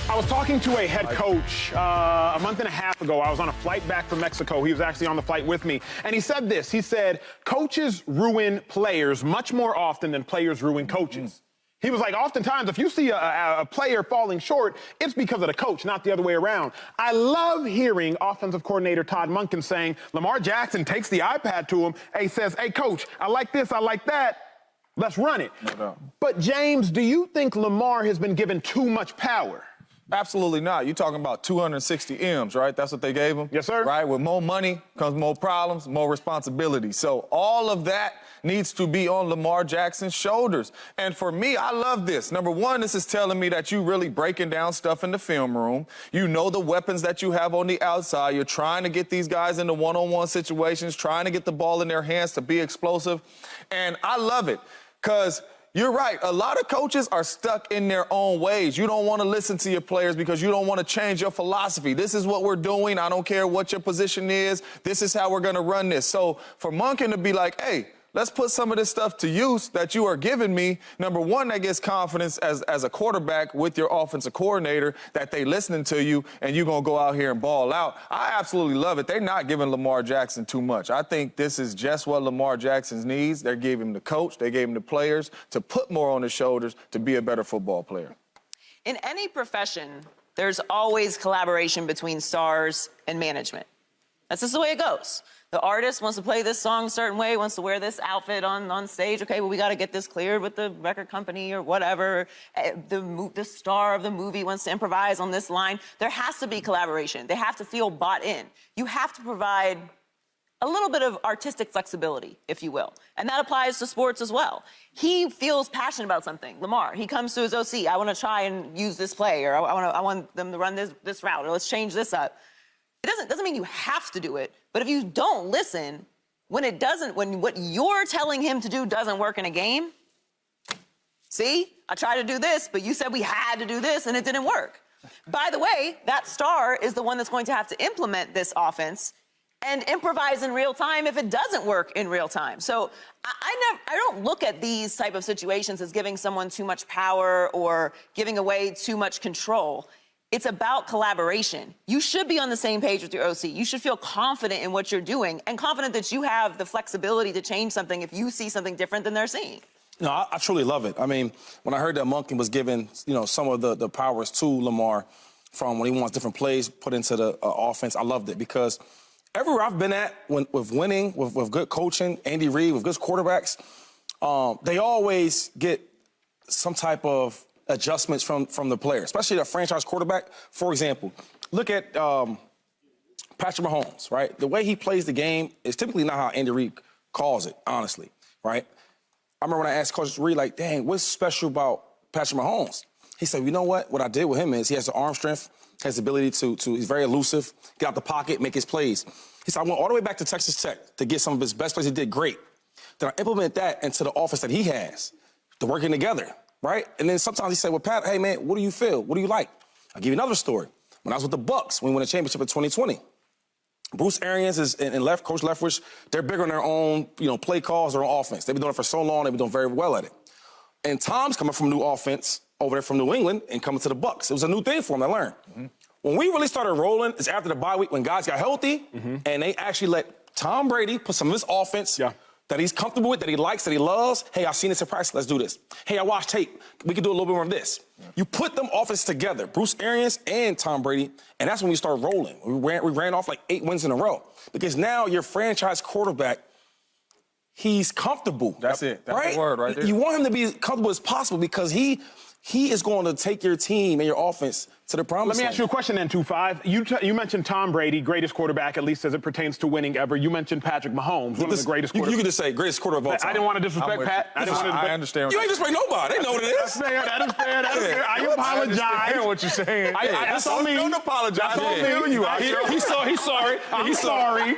I was talking to a head coach a month and a half ago. I was on a flight back from Mexico. He was actually on the flight with me. And he said this. He said, coaches ruin players much more often than players ruin coaches. He was like, oftentimes, if you see a player falling short, it's because of the coach, not the other way around. I love hearing offensive coordinator Todd Monken saying, Lamar Jackson takes the iPad to him and he says, hey, coach, I like this, I like that. Let's run it. No doubt. But, James, do you think Lamar has been given too much power? Absolutely not. You're talking about 260 M's, right? That's what they gave him? Yes, sir. Right? With more money comes more problems, more responsibility. So all of that needs to be on Lamar Jackson's shoulders. And for me, I love this. Number one, this is telling me that you really breaking down stuff in the film room. You know the weapons that you have on the outside. You're trying to get these guys into one-on-one situations, trying to get the ball in their hands to be explosive. And I love it because you're right. A lot of coaches are stuck in their own ways. You don't want to listen to your players because you don't want to change your philosophy. This is what we're doing. I don't care what your position is. This is how we're going to run this. So for Monken to be like, hey, let's put some of this stuff to use that you are giving me. Number one, that gives confidence as a quarterback with your offensive coordinator that they listening to you and you're going to go out here and ball out. I absolutely love it. They're not giving Lamar Jackson too much. I think this is just what Lamar Jackson needs. They gave him the coach. They gave him the players to put more on his shoulders to be a better football player. In any profession, there's always collaboration between stars and management. That's just the way it goes. The artist wants to play this song a certain way, wants to wear this outfit on stage. Okay, well, we got to get this cleared with the record company or whatever. The star of the movie wants to improvise on this line. There has to be collaboration. They have to feel bought in. You have to provide a little bit of artistic flexibility, if you will. And that applies to sports as well. He feels passionate about something. Lamar, he comes to his OC. I want to try and use this play, or I want them to run this route, or let's change this up. It doesn't mean you have to do it, but if you don't listen, when what you're telling him to do doesn't work in a game, see, I tried to do this, but you said we had to do this and it didn't work. By the way, that star is the one that's going to have to implement this offense and improvise in real time if it doesn't work in real time. So I don't look at these type of situations as giving someone too much power or giving away too much control. It's about collaboration. You should be on the same page with your OC. You should feel confident in what you're doing and confident that you have the flexibility to change something if you see something different than they're seeing. No, I truly love it. I mean, when I heard that Monken was giving, some of the powers to Lamar from when he wants different plays put into the offense, I loved it because everywhere I've been at with winning, with good coaching, Andy Reid, with good quarterbacks, they always get some type of adjustments from the player, especially that franchise quarterback. For example, look at Patrick Mahomes, right? The way he plays the game is typically not how Andy Reid calls it, honestly, right? I remember when I asked Coach Reid, like, dang, what's special about Patrick Mahomes? He said, you know what? What I did with him is he has the arm strength, has the ability to he's very elusive, get out the pocket, make his plays. He said, I went all the way back to Texas Tech to get some of his best plays. He did great. Then I implement that into the offense that he has, to working together. Right? And then sometimes he said, well, Pat, hey, man, what do you feel? What do you like? I'll give you another story. When I was with the Bucks, when we won a championship in 2020, Bruce Arians and Coach Leftwich, they're bigger on their own, play calls, their own offense. They've been doing it for so long. They've been doing very well at it. And Tom's coming from new offense over there from New England and coming to the Bucks. It was a new thing for him to learn. Mm-hmm. When we really started rolling is after the bye week when guys got healthy and they actually let Tom Brady put some of his offense that he's comfortable with, that he likes, that he loves. Hey, I've seen this in practice. Let's do this. Hey, I watched tape. We can do a little bit more of this. Yeah. You put them offenses together, Bruce Arians and Tom Brady, and that's when we start rolling. We ran off like 8 wins in a row because now your franchise quarterback, he's comfortable. That's it. That's right? the word right there. You want him to be as comfortable as possible because he is going to take your team and your offense to the promised land. Let me ask you a question then, 2-5. You mentioned Tom Brady, greatest quarterback, at least as it pertains to winning ever. You mentioned Patrick Mahomes, one of the greatest quarterbacks. You can just say greatest quarterback of all time. I didn't want to disrespect Pat. I understand. You ain't disrespect nobody. They know what it is. That's fair. That is fair. That is fair. I apologize. I understand what you're saying. That's on me. Don't apologize. That's on me. He's sorry. He's sorry.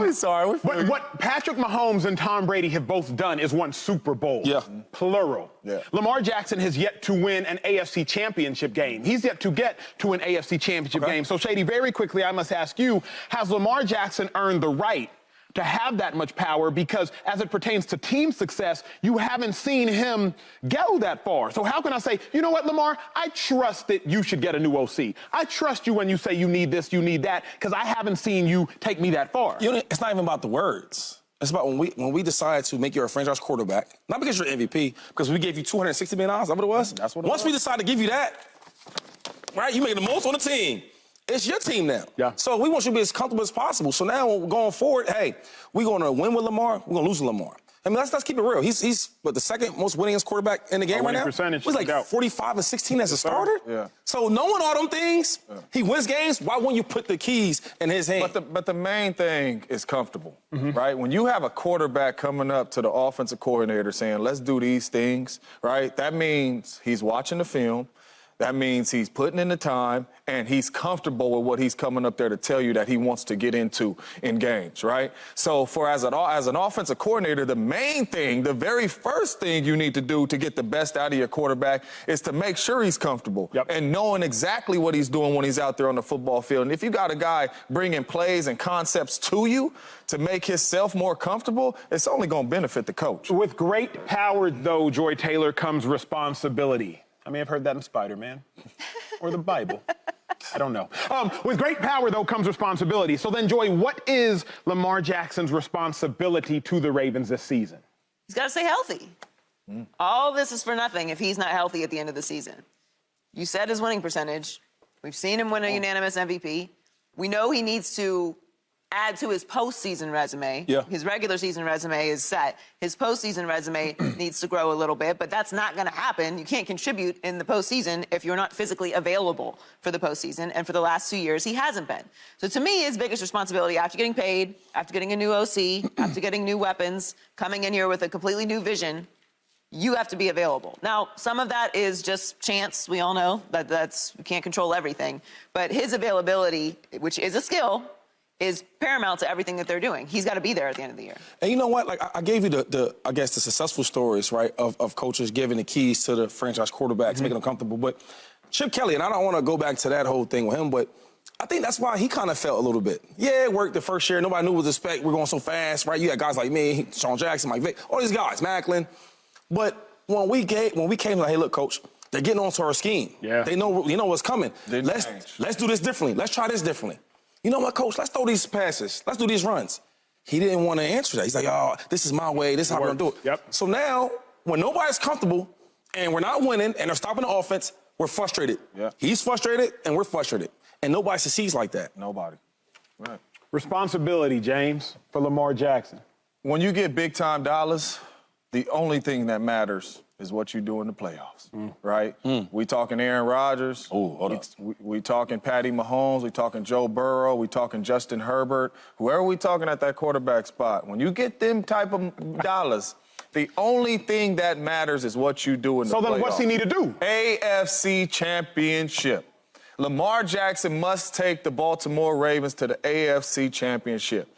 He's sorry. But what Patrick Mahomes and Tom Brady have both done is won Super Bowl. Yeah. Plural. Yeah. Lamar Jackson has yet to win an AFC championship game. He's yet to get to an AFC championship game. So, Shady, very quickly, I must ask you, has Lamar Jackson earned the right to have that much power because as it pertains to team success, you haven't seen him go that far. So how can I say, you know what, Lamar, I trust that you should get a new OC. I trust you when you say you need this, you need that, because I haven't seen you take me that far. You know, it's not even about the words. It's about when we decide to make you a franchise quarterback, not because you're MVP, because we gave you $260 million, is that what it was? That's what it Once was. we decide to give you that, right, you make the most on the team. It's your team now. Yeah. So we want you to be as comfortable as possible. So now going forward, hey, we're going to win with Lamar, we're going to lose with Lamar. I mean, let's keep it real. He's what, the second most winningest quarterback in the game right now? Percentage, He's like no doubt. 45 and 16 as a starter? Yeah. So knowing all them things, he wins games, why wouldn't you put the keys in his hand? But the main thing is comfortable, right? When you have a quarterback coming up to the offensive coordinator saying, let's do these things, right? That means he's watching the film. That means he's putting in the time, and he's comfortable with what he's coming up there to tell you that he wants to get into in games, right? So as an offensive coordinator, the main thing, the very first thing you need to do to get the best out of your quarterback is to make sure he's comfortable and knowing exactly what he's doing when he's out there on the football field. And if you got a guy bringing plays and concepts to you to make himself more comfortable, it's only going to benefit the coach. With great power, though, Joy Taylor, comes responsibility. I may have heard that in Spider-Man or the Bible. I don't know. With great power, though, comes responsibility. So then, Joy, what is Lamar Jackson's responsibility to the Ravens this season? He's got to stay healthy. All this is for nothing if he's not healthy at the end of the season. You said his winning percentage. We've seen him win a unanimous MVP. We know he needs to add to his postseason resume. Yeah. His regular season resume is set. His postseason resume needs to grow a little bit, but that's not going to happen. You can't contribute in the postseason if you're not physically available for the postseason, and for the last 2 years, he hasn't been. So to me, his biggest responsibility after getting paid, after getting a new OC, after getting new weapons, coming in here with a completely new vision, you have to be available. Now, some of that is just chance. We all know that we can't control everything. But his availability, which is a skill, is paramount to everything that they're doing. He's got to be there at the end of the year. And you know what? Like I gave you the successful stories, right, of coaches giving the keys to the franchise quarterbacks, making them comfortable. But Chip Kelly, and I don't want to go back to that whole thing with him, but I think that's why he kind of felt a little bit. Yeah, it worked the first year. Nobody knew what to expect. We're going so fast, right? You had guys like me, Sean Jackson, Mike Vick, all these guys, Macklin. But when we came like, hey, look, coach, they're getting onto our scheme. Yeah. They know what's coming. Let's do this differently. Let's try this differently. You know what, coach? Let's throw these passes. Let's do these runs. He didn't want to answer that. He's like, oh, this is my way. This is how we're going to do it. Yep. So now, when nobody's comfortable and we're not winning and they're stopping the offense, we're frustrated. Yeah. He's frustrated and we're frustrated. And nobody succeeds like that. Nobody. Right. Responsibility, James, for Lamar Jackson. When you get big-time dollars, the only thing that matters is what you do in the playoffs, right? We talking Aaron Rodgers. Oh, hold up. We talking Patty Mahomes. We talking Joe Burrow. We talking Justin Herbert. Whoever we talking at that quarterback spot, when you get them type of dollars, the only thing that matters is what you do in the playoffs. So then what's he need to do? AFC Championship. Lamar Jackson must take the Baltimore Ravens to the AFC Championship.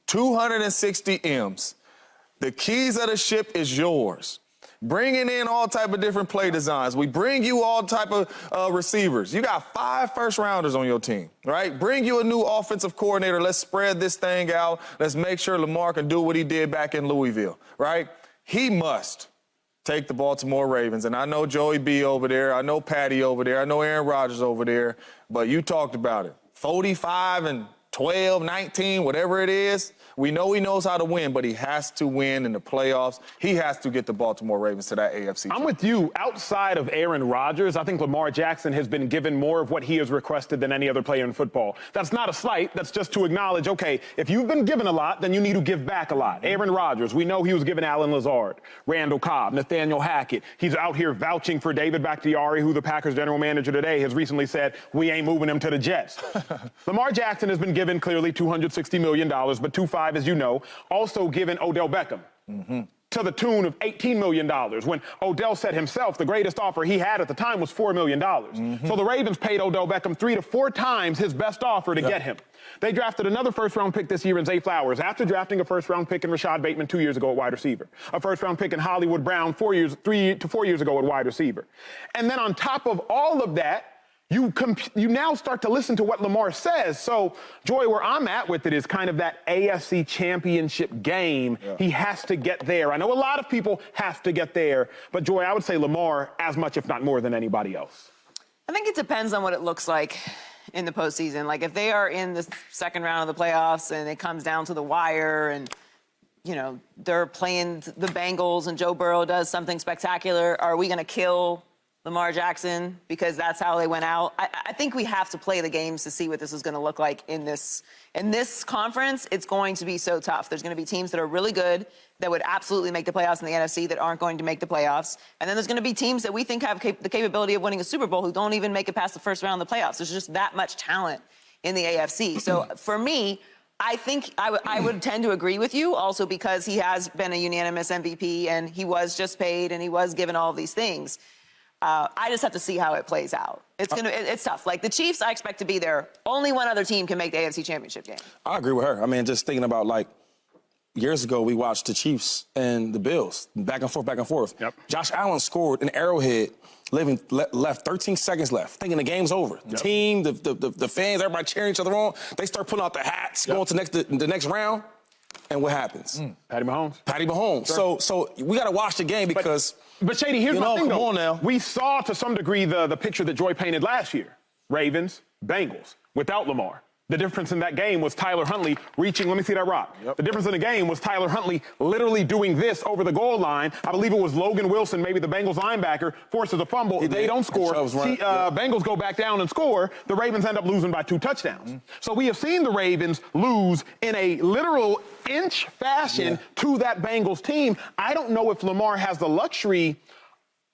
260 M's. The keys of the ship is yours. Bringing in all type of different play designs. We bring you all type of receivers. You got 5 first-rounders on your team, right? Bring you a new offensive coordinator. Let's spread this thing out. Let's make sure Lamar can do what he did back in Louisville, right? He must take the Baltimore Ravens. And I know Joey B over there. I know Patty over there. I know Aaron Rodgers over there. But you talked about it. 45 and 12, 19, whatever it is. We know he knows how to win, but he has to win in the playoffs. He has to get the Baltimore Ravens to that AFC. I'm with you. Outside of Aaron Rodgers, I think Lamar Jackson has been given more of what he has requested than any other player in football. That's not a slight. That's just to acknowledge, okay, if you've been given a lot, then you need to give back a lot. Aaron Rodgers, we know he was given Alan Lazard, Randall Cobb, Nathaniel Hackett. He's out here vouching for David Bakhtiari, who the Packers general manager today has recently said, we ain't moving him to the Jets. Lamar Jackson has been given clearly $260 million, but 2.5, as you know, also given Odell Beckham to the tune of $18 million, when Odell said himself the greatest offer he had at the time was $4 million. So the Ravens paid Odell Beckham 3 to 4 times his best offer to get him. They drafted another first-round pick this year in Zay Flowers after drafting a first-round pick in Rashad Bateman 2 years ago at wide receiver, a first-round pick in Hollywood Brown 3 to 4 years ago at wide receiver. And then on top of all of that, you now start to listen to what Lamar says. So, Joy, where I'm at with it is kind of that AFC championship game. Yeah. He has to get there. I know a lot of people have to get there, but Joy, I would say Lamar as much, if not more, than anybody else. I think it depends on what it looks like in the postseason. Like, if they are in the second round of the playoffs and it comes down to the wire and, you know, they're playing the Bengals and Joe Burrow does something spectacular, are we going to kill Lamar Jackson because that's how they went out? I think we have to play the games to see what this is going to look like in this conference. It's going to be so tough. There's going to be teams that are really good that would absolutely make the playoffs in the NFC that aren't going to make the playoffs. And then there's going to be teams that we think have the capability of winning a Super Bowl who don't even make it past the first round of the playoffs. There's just that much talent in the AFC. So for me, I think I would tend to agree with you also because he has been a unanimous MVP and he was just paid and he was given all of these things. I just have to see how it plays out. It's tough. Like the Chiefs, I expect to be there. Only one other team can make the AFC Championship game. I agree with her. I mean, just thinking about like years ago, we watched the Chiefs and the Bills back and forth, back and forth. Yep. Josh Allen scored an Arrowhead, left 13 seconds left, thinking the game's over. The team, the fans, everybody cheering each other on. They start putting out the hats, going to the next round. And what happens? Patty Mahomes. Patty Mahomes. Sure. So we got to watch the game because. But Shady, here's my thing, come though. on now. We saw to some degree the picture that Joy painted last year. Ravens, Bengals, without Lamar. The difference in that game was Tyler Huntley reaching, let me see that rock. Yep. The difference in the game was Tyler Huntley literally doing this over the goal line. I believe it was Logan Wilson, maybe the Bengals linebacker, forces a fumble. They don't score. Bengals go back down and score. The Ravens end up losing by 2 touchdowns. So we have seen the Ravens lose in a literal inch fashion to that Bengals team. I don't know if Lamar has the luxury,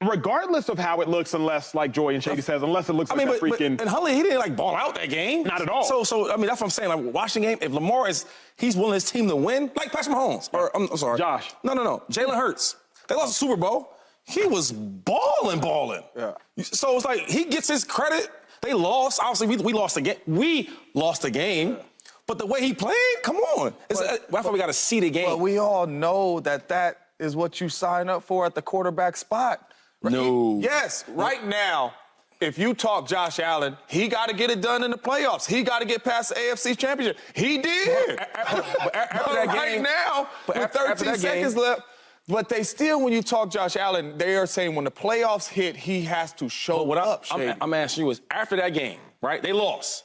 regardless of how it looks, unless, like Joy and Shady says, unless it looks like that freaking... And Huntley, he didn't, like, ball out that game. Not at all. So I mean, that's what I'm saying. Like, watching the game, if Lamar he's willing his team to win, like Patrick Mahomes. Or, I'm sorry. Josh. No. Jalen Hurts. They lost the Super Bowl. He was balling. Yeah. So it's like, he gets his credit. They lost. Obviously, we lost the game. We lost the game. Yeah. But the way he played, come on. That's why we got to see the game. But we all know that is what you sign up for at the quarterback spot. No. Yes, right now, if you talk Josh Allen, he got to get it done in the playoffs. He got to get past the AFC Championship. He did. After that game, right now, with 13 seconds left, but they still, when you talk Josh Allen, they are saying when the playoffs hit, he has to show up. I'm asking you is, after that game, right, they lost.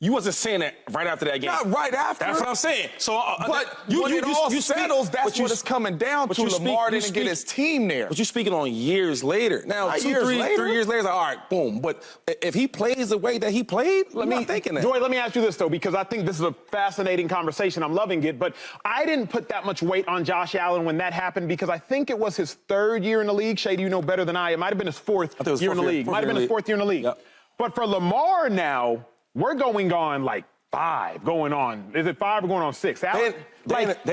You wasn't saying that right after that game. Not right after. That's what I'm saying. So, but when it all settles, that's what it's coming down to. Lamar didn't get his team there. But you're speaking on years later. Now, 3 years later, all right, boom. But if he plays the way that he played, I'm not thinking that. Joy, let me ask you this, though, because I think this is a fascinating conversation. I'm loving it. But I didn't put that much weight on Josh Allen when that happened because I think it was his 3rd year in the league. Shady, you know better than I. It might have been his 4th year in the league. Might have been his 4th year in the league. Yep. But for Lamar now, we're going on like 5, going on. Is it 5 or going on 6? They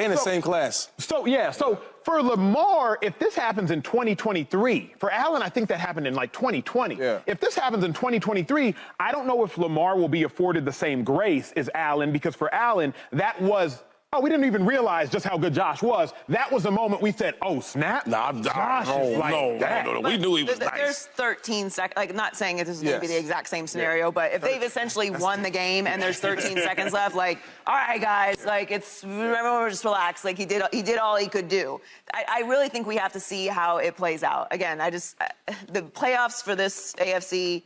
in the same class. So for Lamar, if this happens in 2023, for Allen, I think that happened in like 2020. Yeah. If this happens in 2023, I don't know if Lamar will be afforded the same grace as Allen, because for Allen, that was... Oh, we didn't even realize just how good Josh was. That was the moment we said, oh, snap. No. We knew he was nice. There's 13 seconds. Like, not saying this is going to be the exact same scenario, but if they've essentially won the game and there's 13 seconds left, like, all right, guys, like, remember, just relax. Like, he did all he could do. I really think we have to see how it plays out. Again, the playoffs for this AFC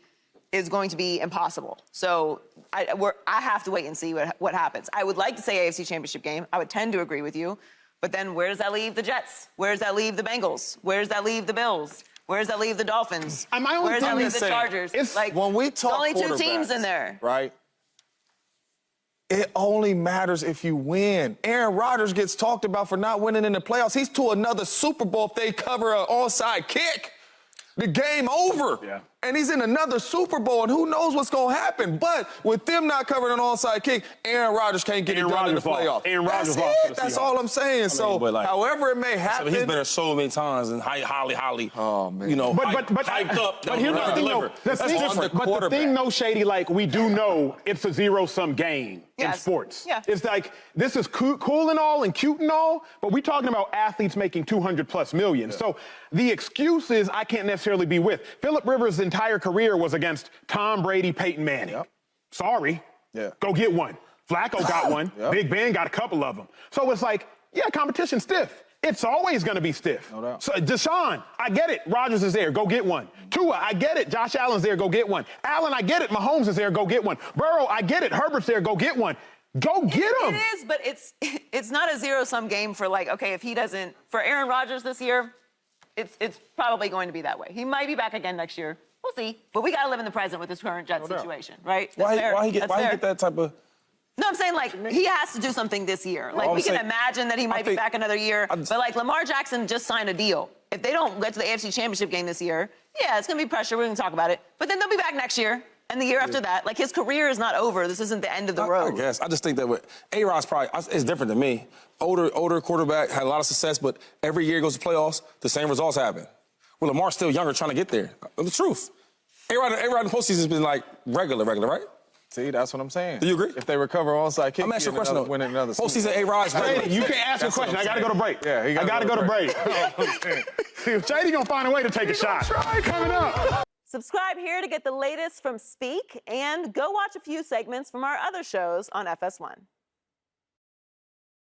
is going to be impossible. So I have to wait and see what happens. I would like to say AFC Championship game. I would tend to agree with you. But then where does that leave the Jets? Where does that leave the Bengals? Where does that leave the Bills? Where does that leave the Dolphins? Where does that leave the Chargers? Like, when we talk only 2 teams in there. Right? It only matters if you win. Aaron Rodgers gets talked about for not winning in the playoffs. He's to another Super Bowl if they cover an onside kick. The game over. Yeah. And he's in another Super Bowl, and who knows what's going to happen. But with them not covering an onside kick, Aaron Rodgers can't get it done in the playoffs. Aaron Rodgers lost to the Seahawks. That's all I'm saying. However it may happen. He's been there so many times, and Holly. Oh, man. You know, hyped up. But here's the thing, though. That's different. But the thing, though, Shady, like, we do know it's a zero-sum game in sports. Yeah. It's like, this is cool and all and cute and all, but we're talking about athletes making $200+ million. Yeah. So the excuse is I can't necessarily necessarily be with. Phillip Rivers' entire career was against Tom Brady, Peyton Manning. Yep. Sorry. Yeah. Go get one. Flacco got one. Yep. Big Ben got a couple of them. So it's like, yeah, competition's stiff. It's always going to be stiff. No doubt. So Deshaun, I get it. Rodgers is there. Go get one. Tua, I get it. Josh Allen's there. Go get one. Allen, I get it. Mahomes is there. Go get one. Burrow, I get it. Herbert's there. Go get one. Go get him. It is, but it's not a zero-sum game for like, okay, if he doesn't, for Aaron Rodgers this year, it's probably going to be that way. He might be back again next year. We'll see. But we got to live in the present with this current Jets situation, right? Why he get that type of... No, I'm saying, like, he has to do something this year. Like, we can imagine that he might be back another year. But, like, Lamar Jackson just signed a deal. If they don't get to the AFC Championship game this year, yeah, it's going to be pressure. We're going to talk about it. But then they'll be back next year and the year after that. Like, his career is not over. This isn't the end of the road. I guess. I just think that with A-Rod's probably, it's different than me. Older quarterback, had a lot of success, but every year he goes to playoffs, the same results happen. Well, Lamar's still younger trying to get there. The truth. A-Rod in the postseason has been, like, regular, right? See, that's what I'm saying. Do you agree? If they recover onside kick, I'm asking a question, though. winning another Postseason A-Rod's regular. You can't ask a question. I got to go to break. Yeah, I got to go to break. Shady going to find a way to take a shot. Coming up. Subscribe here to get the latest from Speak and go watch a few segments from our other shows on FS1.